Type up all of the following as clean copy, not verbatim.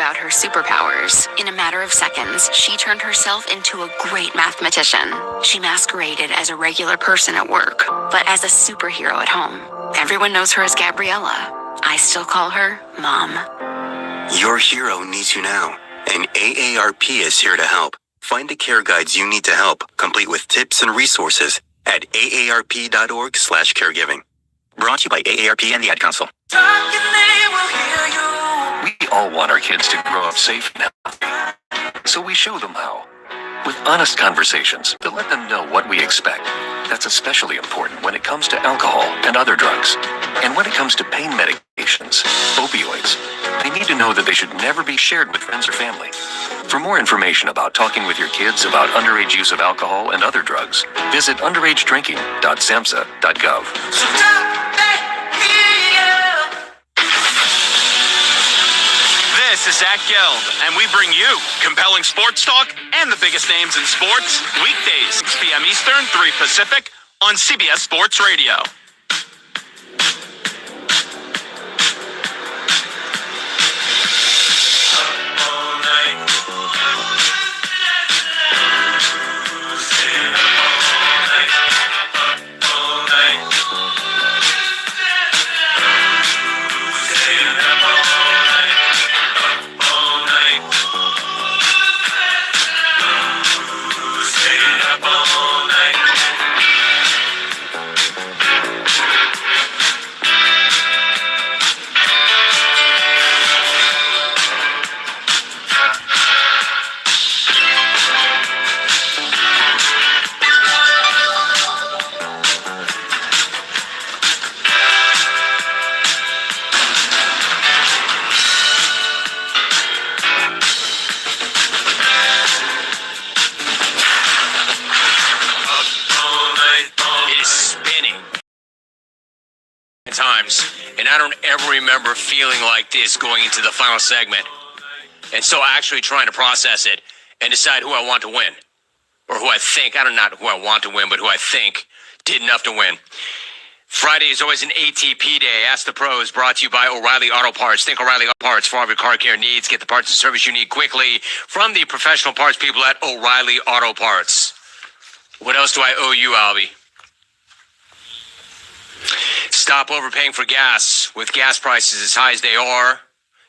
about her superpowers. In a matter of seconds, she turned herself into a great mathematician. She masqueraded as a regular person at work, but as a superhero at home. Everyone knows her as Gabriella. I still call her Mom. Your hero needs you now, and AARP is here to help. Find the care guides you need to help, complete with tips and resources at aarp.org/caregiving. Brought to you by AARP and the Ad Council. We all want our kids to grow up safe and healthy, so we show them how. With honest conversations to let them know what we expect. That's especially important when it comes to alcohol and other drugs. And when it comes to pain medications, opioids, they need to know that they should never be shared with friends or family. For more information about talking with your kids about underage use of alcohol and other drugs, visit underagedrinking.samhsa.gov. This is Zach Geld, and we bring you compelling sports talk and the biggest names in sports, weekdays, 6 p.m. Eastern, 3 Pacific, on CBS Sports Radio. Times, and I don't ever remember feeling like this going into the final segment, and so actually trying to process it and decide who I want to win, or who I think, I don't know, not who I want to win, but who I think did enough to win. Friday is always an ATP day. Ask the Pros, brought to you by O'Reilly Auto Parts. Think O'Reilly Auto Parts for all of your car care needs. Get the parts and service you need quickly from the professional parts people at O'Reilly Auto Parts. What else do I owe you, Albie? Stop overpaying for gas. With gas prices as high as they are,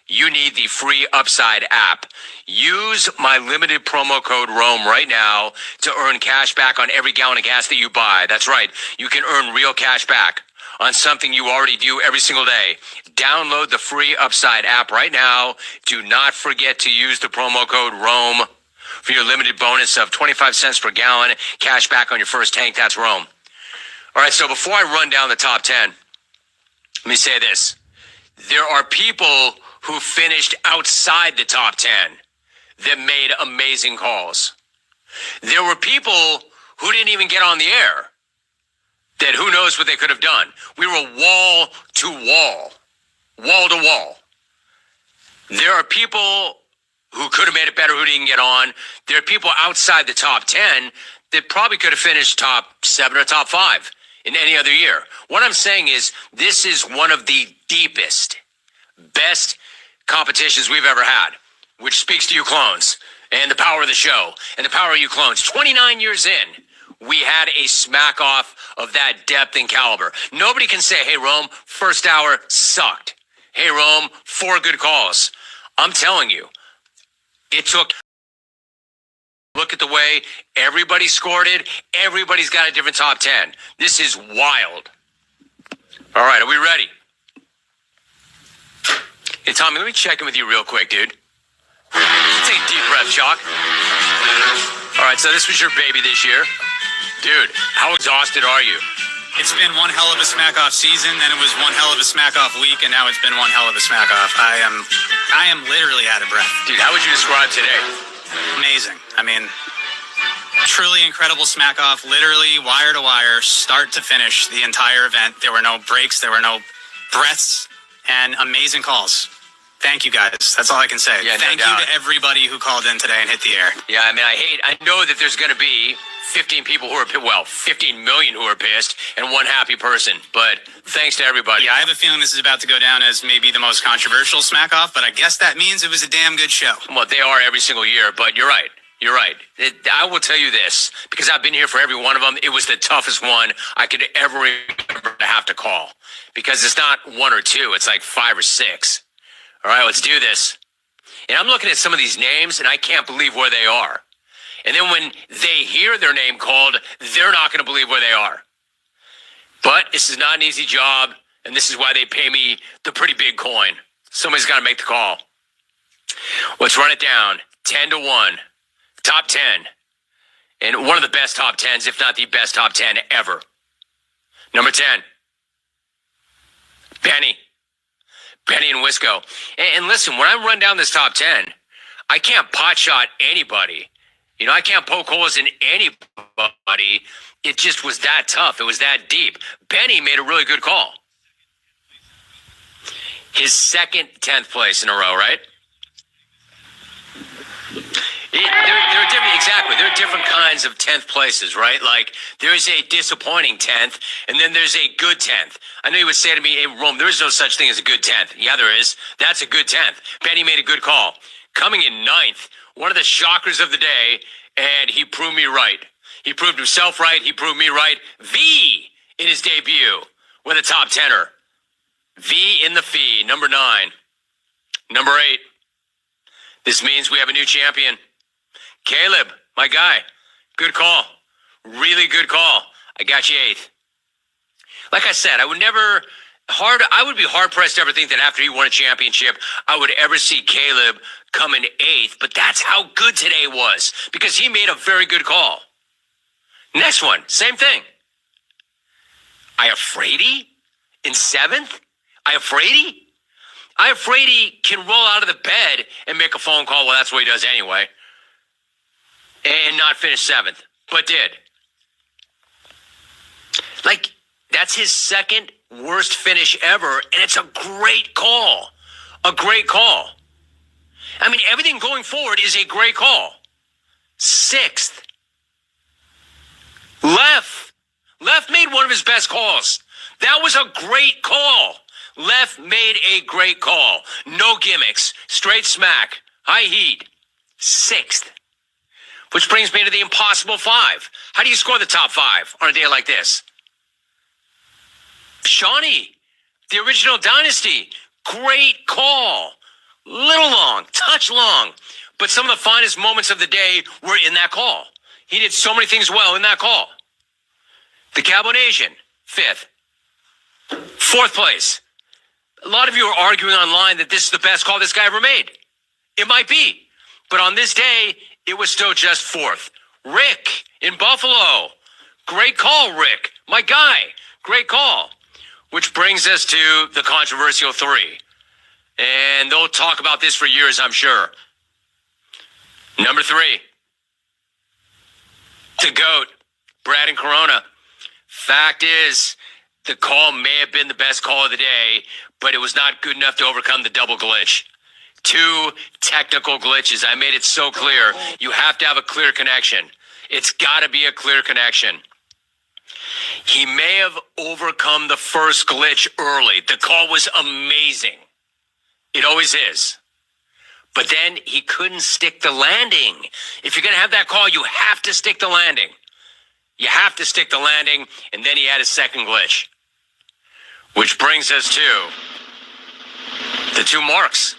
you need the free Upside app. Use my limited promo code ROAM right now to earn cash back on every gallon of gas that you buy. That's right. You can earn real cash back on something you already do every single day. Download the free Upside app right now. Do not forget to use the promo code ROAM for your limited bonus of 25 cents per gallon. Cash back on your first tank. That's ROAM. All right, so before I run down the top 10, let me say this. There are people who finished outside the top 10 that made amazing calls. There were people who didn't even get on the air that who knows what they could have done. We were wall to wall to wall. There are people who could have made it better who didn't get on. There are people outside the top 10 that probably could have finished top 7 or top 5 in any other year. What I'm saying is this is one of the deepest, best competitions we've ever had, which speaks to you clones and the power of the show and the power of you clones. 29 years in, we had a Smackoff of that depth and caliber. Nobody can say, hey, Rome, first hour sucked. Hey, Rome, 4 good calls. I'm telling you, it took... Look at the way everybody scored it. Everybody's got a different top 10. This is wild. All right, are we ready? Hey, Tommy, let me check in with you real quick, dude. Take a deep breath, Chalk. All right, so this was your baby this year. Dude, how exhausted are you? It's been one hell of a Smackoff season, then it was one hell of a Smackoff week, and now it's been one hell of a Smackoff. I am literally out of breath. Dude, how would you describe today? Amazing. I mean, truly incredible Smackoff, literally wire to wire, start to finish, the entire event. There were no breaks, there were no breaths, and amazing calls. Thank you, guys. That's all I can say. Yeah, no Thank you doubt. to everybody who called in today and hit the air. Yeah, I mean, I know that there's going to be 15 people who are, 15 million who are pissed and one happy person. But thanks to everybody. Yeah, I have a feeling this is about to go down as maybe the most controversial Smackoff, but I guess that means it was a damn good show. Well, they are every single year, but you're right. You're right. I will tell you this, because I've been here for every one of them. It was the toughest one I could ever remember to have to call, because it's not one or two. It's like 5 or 6. All right, let's do this. And I'm looking at some of these names, and I can't believe where they are. And then when they hear their name called, they're not going to believe where they are. But this is not an easy job, and this is why they pay me the pretty big coin. Somebody's got to make the call. Let's run it down. 10-1. Top 10. And one of the best top 10s, if not the best top 10 ever. Number 10. Benny and Wisco. And listen, when I run down this top 10, I can't potshot anybody. You know, I can't poke holes in anybody. It just was that tough. It was that deep. Benny made a really good call. His second 10th place in a row, right? There are different, exactly. There are different kinds of 10th places, right? Like, there's a disappointing 10th, and then there's a good 10th. I know you would say to me, hey, Rome, there is no such thing as a good 10th. Yeah, there is. That's a good 10th. Benny made a good call. Coming in 9th, one of the shockers of the day, and he proved me right. He proved himself right. He proved me right. V in his debut with a top 10er. V in the fee, number 9. Number 8. This means we have a new champion. Caleb, my guy. Good call. Really good call. I got you 8th. Like I said, I would be hard-pressed to ever think that after he won a championship, I would ever see Caleb come in 8th, but that's how good today was, because he made a very good call. Next one, same thing. Iafrady in 7th? Iafrady can roll out of the bed and make a phone call. Well, that's what he does anyway. And not finish 7th, but did. Like, that's his second worst finish ever, and it's a great call. A great call. I mean, everything going forward is a great call. 6th. Left made one of his best calls. That was a great call. Left made a great call. No gimmicks. Straight smack. High heat. 6th. Which brings me to the impossible 5. How do you score the top 5 on a day like this? Shawnee, the original Dynasty. Great call. Little long, touch long. But some of the finest moments of the day were in that call. He did so many things well in that call. The Cabonasian, 5th. 4th place. A lot of you are arguing online that this is the best call this guy ever made. It might be. But on this day, it was still just 4th. Rick in Buffalo. Great call, Rick. My guy. Great call. Which brings us to the controversial 3. And they'll talk about this for years, I'm sure. Number 3. The GOAT. Brad and Corona. Fact is, the call may have been the best call of the day, but it was not good enough to overcome the double glitch. 2 technical glitches. I made it so clear. You have to have a clear connection. It's got to be a clear connection. He may have overcome the first glitch early. The call was amazing. It always is. But then he couldn't stick the landing. If you're going to have that call, you have to stick the landing. You have to stick the landing, and then he had a second glitch. Which brings us to the 2 marks.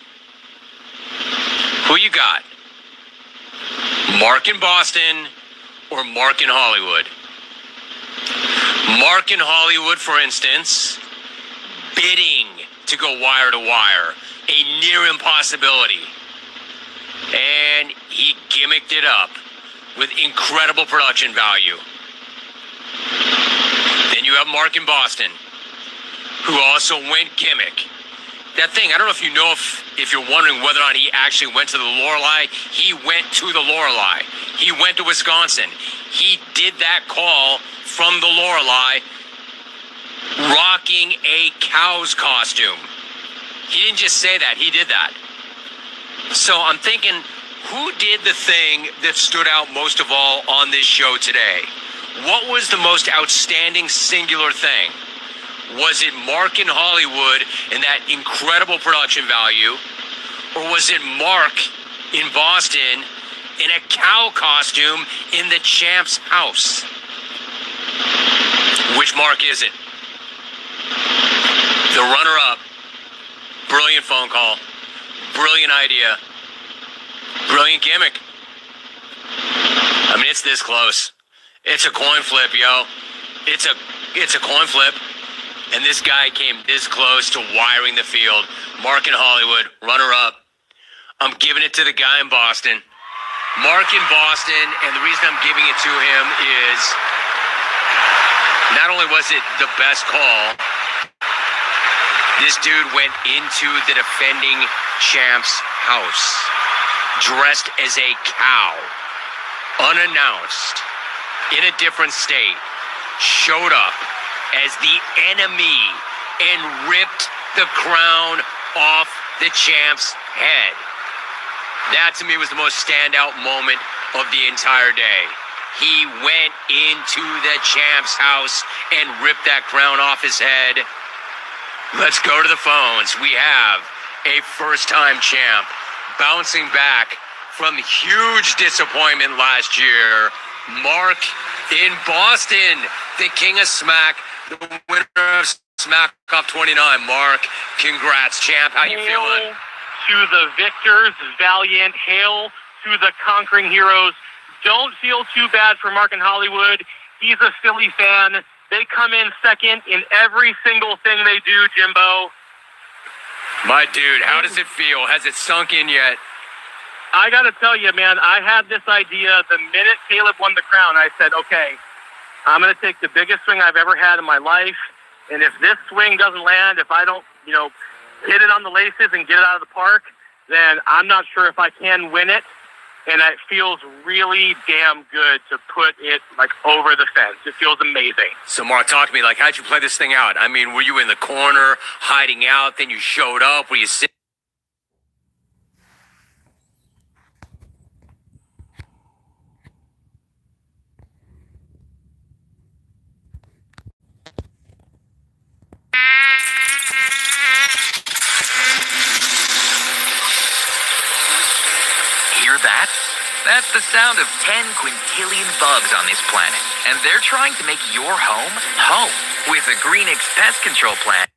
Who you got? Mark in Boston or Mark in Hollywood? Mark in Hollywood, for instance, bidding to go wire to wire. A near impossibility. And he gimmicked it up with incredible production value. Then you have Mark in Boston, who also went gimmick. That thing, I don't know if you know if you're wondering whether or not he actually went to the Lorelei. He went to the Lorelei. He went to Wisconsin. He did that call from the Lorelei, rocking a cow's costume. He didn't just say that, he did that. So I'm thinking, who did the thing that stood out most of all on this show today? What was the most outstanding singular thing? Was it Mark in Hollywood and that incredible production value? Or was it Mark in Boston in a cow costume in the champ's house? Which Mark is it? The runner-up. Brilliant phone call. Brilliant idea. Brilliant gimmick. I mean, it's this close. It's a coin flip, yo. It's a coin flip. And this guy came this close to wiring the field. Mark in Hollywood, runner-up. I'm giving it to the guy in Boston. Mark in Boston, and the reason I'm giving it to him is not only was it the best call, this dude went into the defending champ's house, dressed as a cow, unannounced, in a different state, showed up as the enemy and ripped the crown off the champ's head. That to me was the most standout moment of the entire day. He went into the champ's house and ripped that crown off his head. Let's go to the phones. We have a first-time champ bouncing back from huge disappointment last year. Mark in Boston, the king of Smack, the winner of Smackoff 29. Mark, congrats, champ. How you feeling? To the victors, valiant. Hail to the conquering heroes. Don't feel too bad for Mark in Hollywood. He's a Philly fan. They come in second in every single thing they do, Jimbo. My dude, how does it feel? Has it sunk in yet? I got to tell you, man, I had this idea the minute Caleb won the crown. I said, okay, I'm going to take the biggest swing I've ever had in my life. And if this swing doesn't land, if I don't, hit it on the laces and get it out of the park, then I'm not sure if I can win it. And it feels really damn good to put it over the fence. It feels amazing. So Mark, talk to me. How'd you play this thing out? I mean, were you in the corner, hiding out, then you showed up? Were you sitting? Hear that? That's the sound of 10 quintillion bugs on this planet. And they're trying to make your home home. With a Greenix pest control plan,